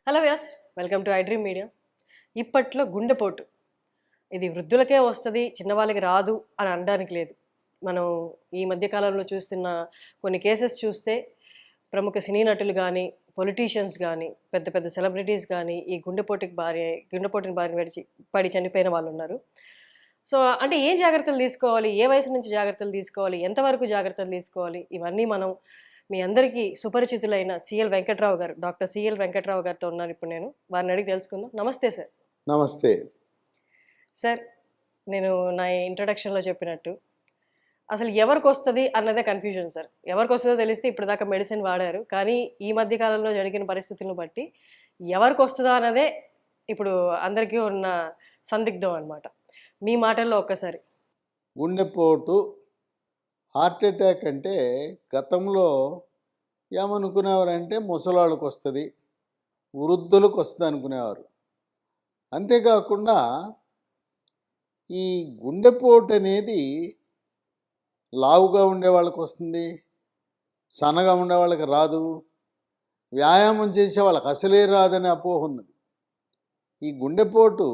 Hello Vyas, welcome to iDream Media. ఇప్పట్లో గుండెపోటు ఇది వృద్ధులకే వస్తుంది, చిన్నవాళ్ళకి రాదు అని అనడానికి లేదు. మనం ఈ మధ్యకాలంలో చూస్తున్న కొన్ని కేసెస్ చూస్తే ప్రముఖ సినీ నటులు కానీ, పొలిటీషియన్స్ కానీ, పెద్ద పెద్ద సెలబ్రిటీస్ కానీ ఈ గుండెపోటుని బారిన పడి చనిపోయిన వాళ్ళు ఉన్నారు. సో అంటే ఏం జాగ్రత్తలు తీసుకోవాలి, ఏ వయసు నుంచి జాగ్రత్తలు తీసుకోవాలి, ఎంతవరకు జాగ్రత్తలు తీసుకోవాలి, ఇవన్నీ మనం మీ అందరికీ సుపరిచితులైన సిఎల్ వెంకట్రావు గారు, డాక్టర్ సిఎల్ వెంకట్రావు గారితో ఉన్నాను. ఇప్పుడు నేను వారిని అడిగి తెలుసుకుందాం. నమస్తే సార్. నమస్తే సార్, నేను నా ఇంట్రడక్షన్లో చెప్పినట్టు అసలు ఎవరికి వస్తుంది అన్నదే కన్ఫ్యూజన్ సార్. ఎవరికి వస్తుందో తెలిస్తే ఇప్పుడు దాకా మెడిసిన్ వాడారు, కానీ ఈ మధ్య కాలంలో జరిగిన పరిస్థితులను బట్టి ఎవరికి వస్తుందా అన్నదే ఇప్పుడు అందరికీ ఉన్న సందిగ్ధం అనమాట. మీ మాటల్లో ఒక్కసారి. గుండెపోటు హార్ట్ అటాక్ అంటే గతంలో ఏమనుకునేవారంటే ముసలాళ్ళకు వస్తుంది, వృద్ధులకు వస్తుంది అనుకునేవారు. అంతేకాకుండా ఈ గుండెపోటు అనేది లావుగా ఉండే వాళ్ళకి వస్తుంది, సన్నగా ఉండే వాళ్ళకి రాదు, వ్యాయామం చేసే వాళ్ళకి అసలే రాదనే అపోహ ఉన్నది. ఈ గుండెపోటు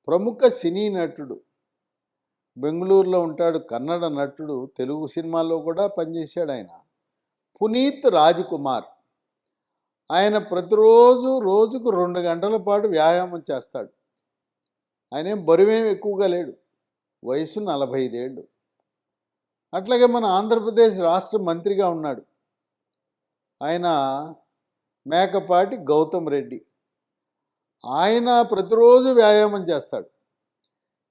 ప్రముఖ సినీ నటుడు, బెంగళూరులో ఉంటాడు, కన్నడ నటుడు, తెలుగు సినిమాల్లో కూడా పనిచేశాడు ఆయన, పునీత్ రాజ్కుమార్. ఆయన ప్రతిరోజు రోజుకు 2 గంటల పాటు వ్యాయామం చేస్తాడు. ఆయన బరువేం ఎక్కువగా లేడు, వయసు 45 ఏళ్ళు. అట్లాగే మన ఆంధ్రప్రదేశ్ రాష్ట్ర మంత్రిగా ఉన్నాడు ఆయన, మేకపాటి గౌతమ్ రెడ్డి. ఆయన ప్రతిరోజు వ్యాయామం చేస్తాడు.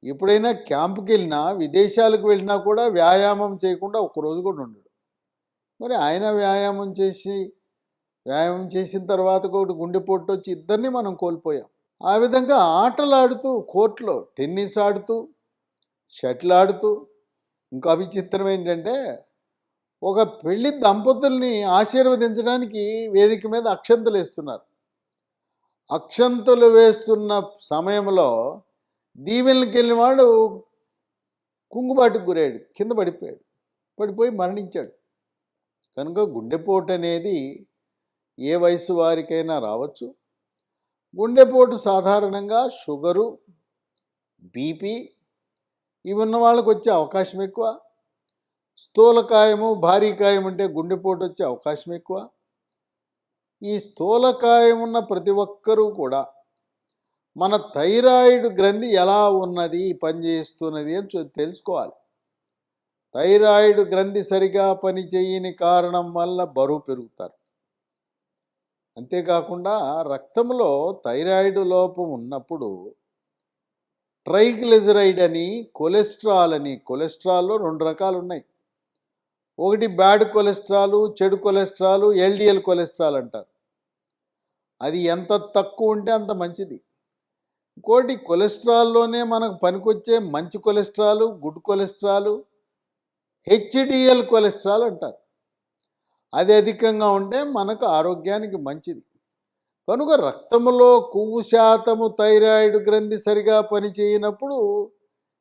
ఎప్పుడైనా క్యాంపుకి వెళ్ళినా, విదేశాలకు వెళ్ళినా కూడా వ్యాయామం చేయకుండా ఒక్కరోజు కూడా ఉండడు. మరి ఆయన వ్యాయామం చేసిన తర్వాత కూడా గుండెపోటు వచ్చి ఇద్దరిని మనం కోల్పోయాం. ఆ విధంగా ఆటలాడుతూ, కోర్టులో టెన్నిస్ ఆడుతూ, షటిల్ ఆడుతూ, ఇంకా విచిత్రం ఏంటంటే ఒక పెళ్లి దంపతుల్ని ఆశీర్వదించడానికి వేదిక మీద అక్షంతలు వేస్తున్నారు. అక్షంతలు వేస్తున్న సమయంలో దీవెనకి వెళ్ళిన వాడు కుంగుబాటుకు గురయ్యాడు, కింద పడిపోయి మరణించాడు. కనుక గుండెపోటు అనేది ఏ వయసు వారికైనా రావచ్చు. గుండెపోటు సాధారణంగా షుగరు, బీపీ ఇవి ఉన్న వాళ్ళకు వచ్చే అవకాశం ఎక్కువ. స్థూలకాయము, భారీకాయం అంటే గుండెపోటు వచ్చే అవకాశం ఎక్కువ. ఈ స్థూలకాయం ఉన్న ప్రతి ఒక్కరూ కూడా మన థైరాయిడ్ గ్రంథి ఎలా ఉన్నది, పనిచేస్తున్నది అని తెలుసుకోవాలి. థైరాయిడ్ గ్రంథి సరిగా పనిచేయని కారణం వల్ల బరువు పెరుగుతారు. అంతేకాకుండా రక్తంలో థైరాయిడ్ లోపం ఉన్నప్పుడు ట్రైగ్లిజరైడ్ అని, కొలెస్ట్రాల్లో 2 రకాలు ఉన్నాయి. ఒకటి బ్యాడ్ కొలెస్ట్రాల్, చెడు కొలెస్ట్రాల్, ఎల్డిఎల్ కొలెస్ట్రాల్ అంటారు. అది ఎంత తక్కువ ఉంటే అంత మంచిది. ఇంకోటి కొలెస్ట్రాల్లోనే మనకు పనికొచ్చే మంచి cholesterol, good cholesterol, HDL cholesterol అంటారు. అది అధికంగా ఉంటే మనకు ఆరోగ్యానికి మంచిది. కనుక రక్తంలో కొవ్వు శాతము థైరాయిడ్ గ్రంథి సరిగా పనిచేయనప్పుడు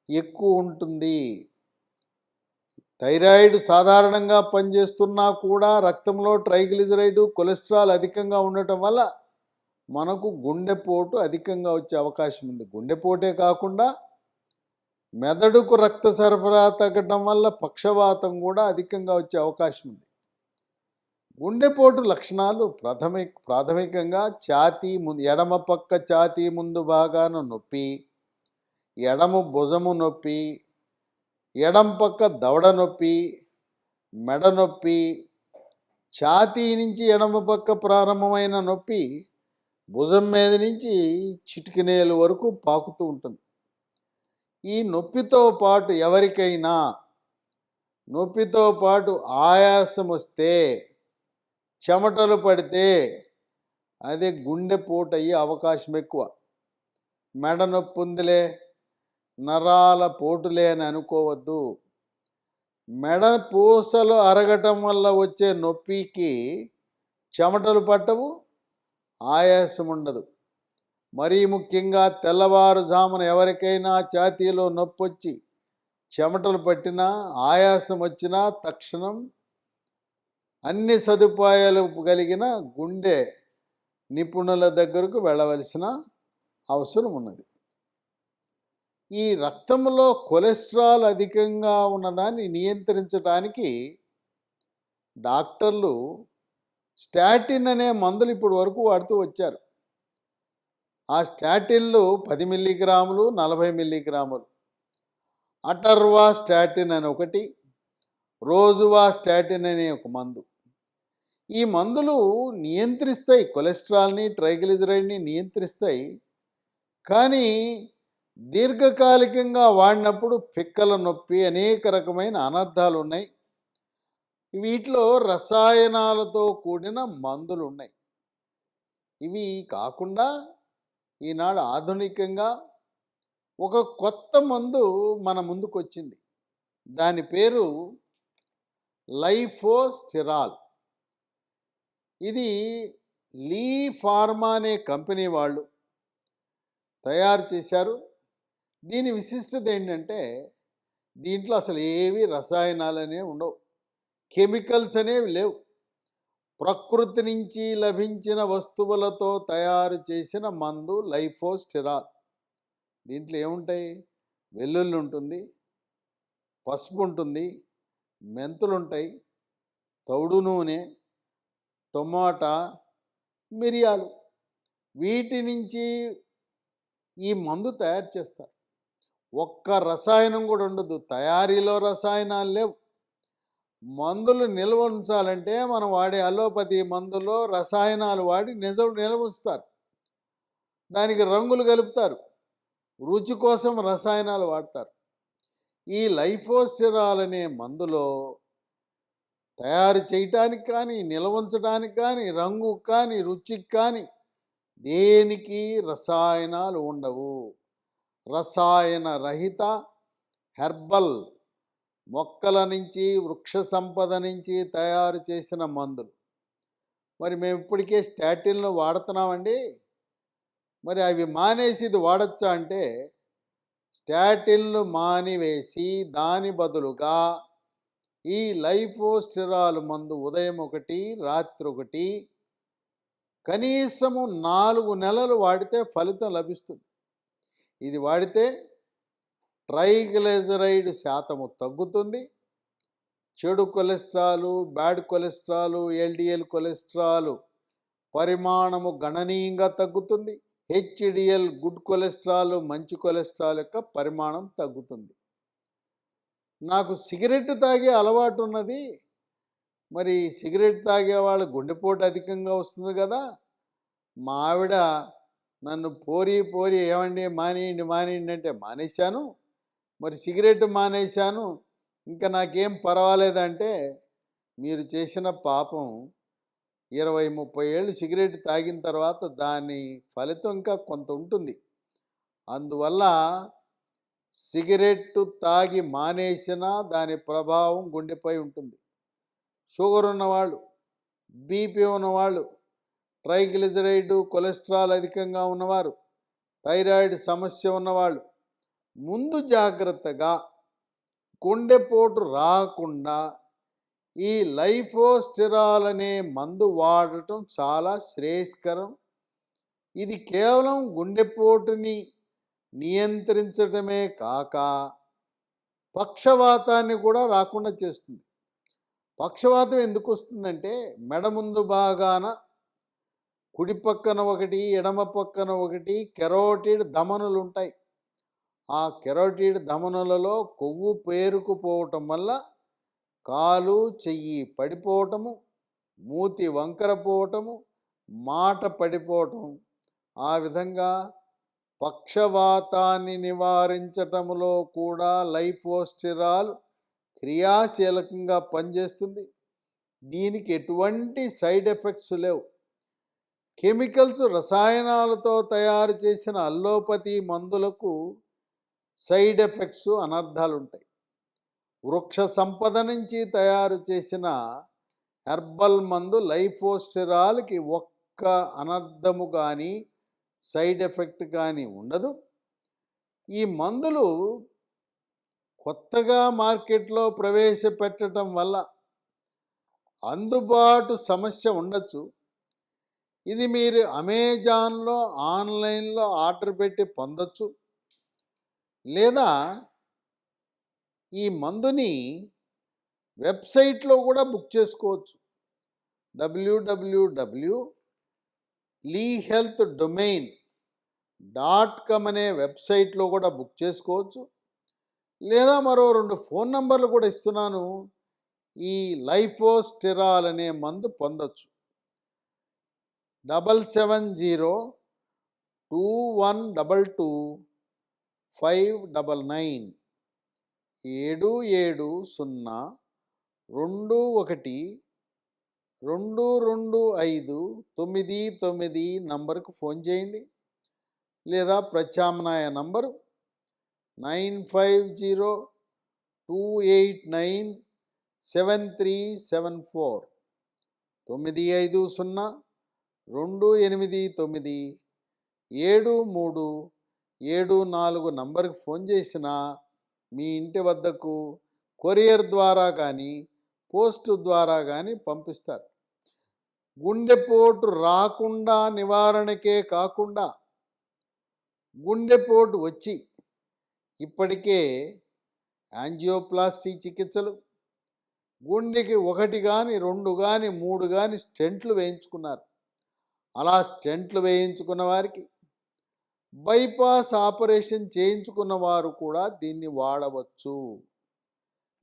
ఎక్కువ ఉంటుంది. థైరాయిడ్ సాధారణంగా పనిచేస్తున్నా కూడా రక్తంలో ట్రైగ్లిజరైడ్, కొలెస్ట్రాల్ అధికంగా ఉండటం వల్ల మనకు గుండెపోటు అధికంగా వచ్చే అవకాశం ఉంది. గుండెపోటే కాకుండా మెదడుకు రక్త సరఫరా తగ్గడం వల్ల పక్షవాతం కూడా అధికంగా వచ్చే అవకాశం ఉంది. గుండెపోటు లక్షణాలు ప్రాథమికంగా ఎడమ పక్క ఛాతీ ముందు భాగాన నొప్పి, ఎడమ భుజము నొప్పి, ఎడమ పక్క దవడ నొప్పి, మెడ నొప్పి, ఛాతీ నుంచి ఎడమ పక్క ప్రారంభమైన నొప్పి భుజం మీద నుంచి చిటికినేలు వరకు పాకుతూ ఉంటుంది. ఈ నొప్పితో పాటు ఎవరికైనా నొప్పితో పాటు ఆయాసం వస్తే, చెమటలు పడితే అది గుండెపోటు అయ్యే అవకాశం ఎక్కువ. మెడ నొప్పి ఉందిలే, నరాల పోటులే అని అనుకోవద్దు. మెడ పూసలు అరగటం వల్ల వచ్చే నొప్పికి చెమటలు పట్టవు, ఆయాసం ఉండదు. మరీ ముఖ్యంగా తెల్లవారుజామున ఎవరికైనా ఛాతీలో నొప్పి వచ్చి చెమటలు పట్టినా, ఆయాసం వచ్చినా తక్షణం అన్ని సదుపాయాలు కలిగిన గుండె నిపుణుల దగ్గరకు వెళ్ళవలసిన అవసరం ఉన్నది. ఈ రక్తంలో కొలెస్ట్రాల్ అధికంగా ఉన్నదాన్ని నియంత్రించడానికి డాక్టర్లు స్టాటిన్ అనే మందులు ఇప్పటి వరకు వాడుతూ వచ్చారు. ఆ స్టాటిన్లు 10 మిల్లీగ్రాములు, 40 మిల్లీగ్రాములు. అటర్వా స్టాటిన్ అని ఒకటి, రోజువా స్టాటిన్ అనే ఒక మందు. ఈ మందులు నియంత్రిస్తాయి, కొలెస్ట్రాల్ని, ట్రైగ్లిజరైడ్ని నియంత్రిస్తాయి. కానీ దీర్ఘకాలికంగా వాడినప్పుడు పిక్కల నొప్పి, అనేక రకమైన అనర్థాలు ఉన్నాయి. వీటిలో రసాయనాలతో కూడిన మందులు ఉన్నాయి. ఇవి కాకుండా ఈనాడు ఆధునికంగా ఒక కొత్త మందు మన ముందుకు వచ్చింది. దాని పేరు లైఫోస్టిరాల్. ఇది లీ ఫార్మా అనే కంపెనీ వాళ్ళు తయారు చేశారు. దీని విశిష్టత ఏంటంటే దీంట్లో అసలు ఏవి రసాయనాలు అనేవి ఉండవు, కెమికల్స్ అనేవి లేవు. ప్రకృతి నుంచి లభించిన వస్తువులతో తయారు చేసిన మందు లైఫోస్టిరాల్. దీంట్లో ఏముంటాయి? వెల్లుల్లి ఉంటుంది, పసుపు ఉంటుంది, మెంతులు ఉంటాయి, తౌడు నూనె, టొమాటా, మిరియాలు. వీటి నుంచి ఈ మందు తయారు చేస్తారు. ఒక్క రసాయనం కూడా ఉండదు, తయారీలో రసాయనాలు లేవు. మందులు నిల్వ ఉంచాలంటే మనం వాడే అలోపతి మందులో రసాయనాలు వాడి నిల్వ ఉంచుతారు. దానికి రంగులు కలుపుతారు, రుచి కోసం రసాయనాలు వాడతారు. ఈ లైఫోస్టిరాల్ అనే మందులో తయారు చేయటానికి కానీ, నిల్వ ఉంచడానికి కానీ, రంగు కానీ, రుచికి కానీ దేనికి రసాయనాలు ఉండవు. రసాయన రహిత హెర్బల్, మొక్కల నుంచి, వృక్ష సంపద నుంచి తయారు చేసిన మందులు. మరి మేము ఇప్పటికే స్టాటిన్లు వాడుతున్నామండి, మరి అవి మానేసి ఇది వాడచ్చా అంటే, స్టాటిన్లు మానివేసి దాని బదులుగా ఈ లైఫోస్టిరాల్ మందు ఉదయం ఒకటి, రాత్రి ఒకటి, కనీసము 4 నెలలు వాడితే ఫలితం లభిస్తుంది. ఇది వాడితే ట్రైగ్లిజరైడ్ శాతము తగ్గుతుంది, చెడు cholesterol, bad cholesterol, LDL cholesterol పరిమాణము గణనీయంగా తగ్గుతుంది. హెచ్డిఎల్ గుడ్ కొలెస్ట్రాల్, మంచి కొలెస్ట్రాల్ యొక్క పరిమాణం తగ్గుతుంది. నాకు సిగరెట్ తాగే అలవాటు ఉన్నది. మరి సిగరెట్ తాగే వాళ్ళు గుండెపోటు అధికంగా వస్తుంది కదా. మా ఆవిడ నన్ను పోరి ఏమండి మానేయండి అంటే మానేశాను. మరి సిగరెట్ మానేశాను, ఇంకా నాకేం పర్వాలేదంటే, మీరు చేసిన పాపం 20-30 ఏళ్ళు సిగరెట్ తాగిన తర్వాత దాని ఫలితం ఇంకా కొంత ఉంటుంది. అందువల్ల సిగరెట్టు తాగి మానేసినా దాని ప్రభావం గుండెపై ఉంటుంది. షుగర్ ఉన్నవాళ్ళు, బీపీ ఉన్నవాళ్ళు, ట్రైగ్లిజరైడ్ కొలెస్ట్రాల్ అధికంగా ఉన్నవారు, థైరాయిడ్ సమస్య ఉన్నవాళ్ళు ముందు జాగ్రత్తగా గుండెపోటు రాకుండా ఈ లైఫోస్టిరాల్ అనే మందు వాడటం చాలా శ్రేయస్కరం. ఇది కేవలం గుండెపోటుని నియంత్రించడమే కాక పక్షవాతాన్ని కూడా రాకుండా చేస్తుంది. పక్షవాతం ఎందుకు వస్తుందంటే, మెడ ముందు భాగాన కుడి పక్కన ఒకటి, ఎడమ పక్కన ఒకటి కెరోటిడ్ ధమనులు ఉంటాయి. ఆ కెరోటిడ్ ధమనులలో కొవ్వు పేరుకుపోవటం వల్ల కాలు, చెయ్యి పడిపోవటము, మూతి వంకర పోవటము, మాట పడిపోవటం. ఆ విధంగా పక్షవాతాన్ని నివారించటంలో కూడా లైఫోస్టిరాల్ క్రియాశీలకంగా పనిచేస్తుంది. దీనికి ఎటువంటి సైడ్ ఎఫెక్ట్స్ లేవు. కెమికల్స్, రసాయనాలతో తయారు చేసిన అల్లోపతి మందులకు సైడ్ ఎఫెక్ట్స్, అనర్థాలు ఉంటాయి. వృక్ష సంపద నుంచి తయారు చేసిన హెర్బల్ మందు లైఫోస్టిరాల్కి ఒక్క అనర్థము కానీ, సైడ్ ఎఫెక్ట్ కానీ ఉండదు. ఈ మందులు కొత్తగా మార్కెట్లో ప్రవేశపెట్టడం వల్ల అందుబాటు సమస్య ఉండొచ్చు. ఇది మీరు అమెజాన్లో ఆన్లైన్లో ఆర్డర్ పెట్టి పొందొచ్చు. లేదా ఈ మందుని వెబ్సైట్లో కూడా బుక్ చేసుకోవచ్చు. www.lehealthdomain.com అనే వెబ్సైట్లో కూడా బుక్ చేసుకోవచ్చు. లేదా మరో 2 ఫోన్ నంబర్లు కూడా ఇస్తున్నాను. ఈ లైఫోస్టెరాల్ అనే మందు పొందొచ్చు. 7702122599 77021225999 నంబర్కు ఫోన్ చేయండి. లేదా ప్రత్యామ్నాయ నంబరు 9502897374 950-289-7374 నంబర్కి ఫోన్ చేసినా మీ ఇంటి వద్దకు కొరియర్ ద్వారా కానీ పోస్టు ద్వారా కానీ పంపిస్తారు. గుండెపోటు రాకుండా నివారణకే కాకుండా గుండెపోటు వచ్చి ఇప్పటికే యాంజియోప్లాస్టీ చికిత్సలు, గుండెకి 1 కానీ 2 కానీ 3 కానీ స్టెంట్లు వేయించుకున్నారు. అలా స్టెంట్లు వేయించుకున్న వారికి, బైపాస్ ఆపరేషన్ చేయించుకున్న వారు కూడా దీన్ని వాడవచ్చు.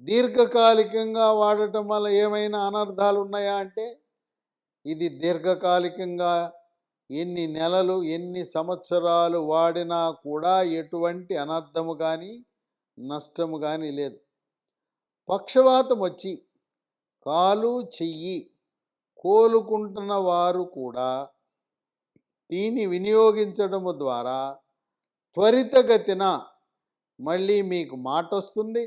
దీర్ఘకాలికంగా వాడటం వల్ల ఏమైనా అనర్థాలు ఉన్నాయా అంటే, ఇది దీర్ఘకాలికంగా ఎన్ని నెలలు ఎన్ని సంవత్సరాలు వాడినా కూడా ఎటువంటి అనర్థము కానీ నష్టము కానీ లేదు. పక్షవాతం వచ్చి కాలు చెయ్యి కోలుకుంటున్న వారు కూడా దీన్ని వినియోగించడము ద్వారా త్వరితగతిన మళ్ళీ మీకు మాట వస్తుంది.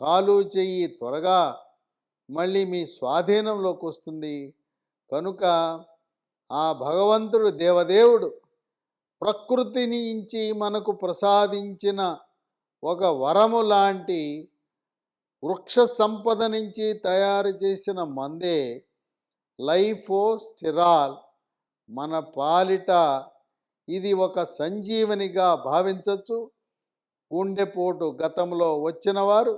కాలు చెయ్యి త్వరగా మళ్ళీ మీ స్వాధీనంలోకి వస్తుంది. కనుక ఆ భగవంతుడు దేవదేవుడు ప్రకృతి నుంచి మనకు ప్రసాదించిన ఒక వరము లాంటి వృక్ష సంపద నుంచి తయారు చేసిన మందే లైఫోస్టెరాల్. మన పాలిట ఇది ఒక సంజీవనిగా భావించవచ్చు. గుండెపోటు గతంలో వచ్చిన వారు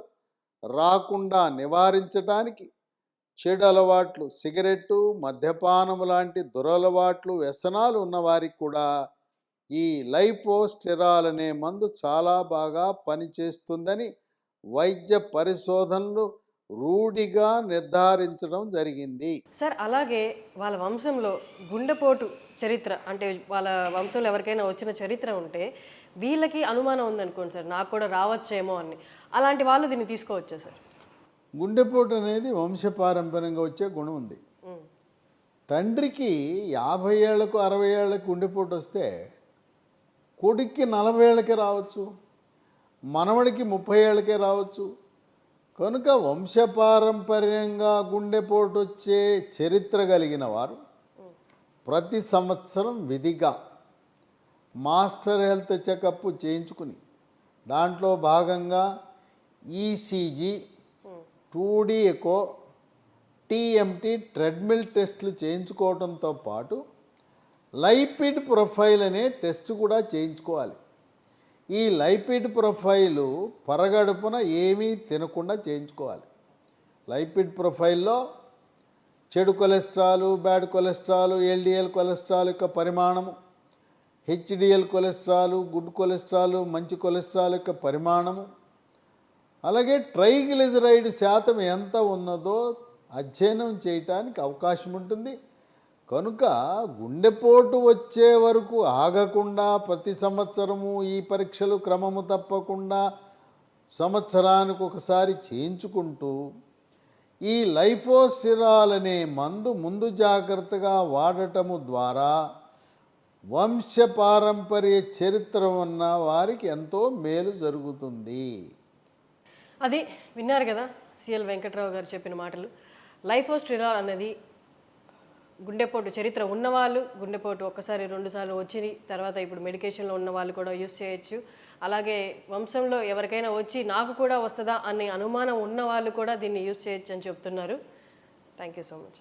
రాకుండా నివారించడానికి చెడు అలవాట్లు, సిగరెట్టు, మద్యపానము లాంటి దురలవాట్లు, వ్యసనాలు ఉన్నవారికి కూడా ఈ లైఫోస్టెరాల్ అనే మందు చాలా బాగా పనిచేస్తుందని వైద్య పరిశోధనలు రూఢిగా నిర్ధారించడం జరిగింది. సార్ అలాగే వాళ్ళ వంశంలో గుండెపోటు చరిత్ర అంటే వాళ్ళ వంశంలో ఎవరికైనా వచ్చిన చరిత్ర ఉంటే వీళ్ళకి అనుమానం ఉందనుకోండి సార్, నాకు కూడా రావచ్చేమో అని, అలాంటి వాళ్ళు దీన్ని తీసుకోవచ్చా సార్? గుండెపోటు అనేది వంశపారంపర్యంగా వచ్చే గుణం ఉంది. తండ్రికి 50 ఏళ్లకు 60 ఏళ్లకు గుండెపోటు వస్తే కొడుక్కి 40 ఏళ్ళకే రావచ్చు, మనవడికి 30 ఏళ్ళకే రావచ్చు. కనుక వంశపారంపర్యంగా గుండెపోటు వచ్చే చరిత్ర కలిగిన వారు ప్రతి సంవత్సరం విధిగా మాస్టర్ హెల్త్ చెకప్ చేయించుకుని దాంట్లో భాగంగా ECG, 2D echo, TMT treadmill టెస్టులు చేయించుకోవడంతో పాటు లైపిడ్ ప్రొఫైల్ అనే టెస్ట్ కూడా చేయించుకోవాలి. ఈ లైపిడ్ ప్రొఫైలు పరగడుపున ఏమీ తినకుండా చేయించుకోవాలి. లైపిడ్ ప్రొఫైల్లో చెడు cholesterol, bad cholesterol, LDL cholesterol యొక్క పరిమాణము, హెచ్డిఎల్ కొలెస్ట్రాలు, గుడ్ కొలెస్ట్రాలు, మంచి కొలెస్ట్రాల్ యొక్క పరిమాణము, అలాగే ట్రైగ్లిజరైడ్ శాతం ఎంత ఉన్నదో అధ్యయనం చేయటానికి అవకాశం ఉంటుంది. కనుక గుండెపోటు వచ్చే వరకు ఆగకుండా ప్రతి సంవత్సరము ఈ పరీక్షలు క్రమము తప్పకుండా సంవత్సరానికి ఒకసారి చేయించుకుంటూ ఈ లైఫోస్టెరాల్ అనే మందు ముందు జాగ్రత్తగా వాడటము ద్వారా వంశపారంపర్య చరిత్ర ఉన్న వారికి ఎంతో మేలు జరుగుతుంది. అది విన్నారు కదా సిఎల్ వెంకట్రావు గారు చెప్పిన మాటలు. లైఫోస్టెరాల్ అనేది గుండెపోటు చరిత్ర ఉన్నవాళ్ళు, గుండెపోటు ఒక్కసారి 2 సార్లు వచ్చి తర్వాత ఇప్పుడు మెడికేషన్లో ఉన్న వాళ్ళు కూడా యూస్ చేయొచ్చు. అలాగే వంశంలో ఎవరికైనా వచ్చి నాకు కూడా వస్తుందా అనే అనుమానం ఉన్న వాళ్ళు కూడా దీన్ని యూస్ చేయొచ్చు అని చెప్తున్నారు. Thank you so much.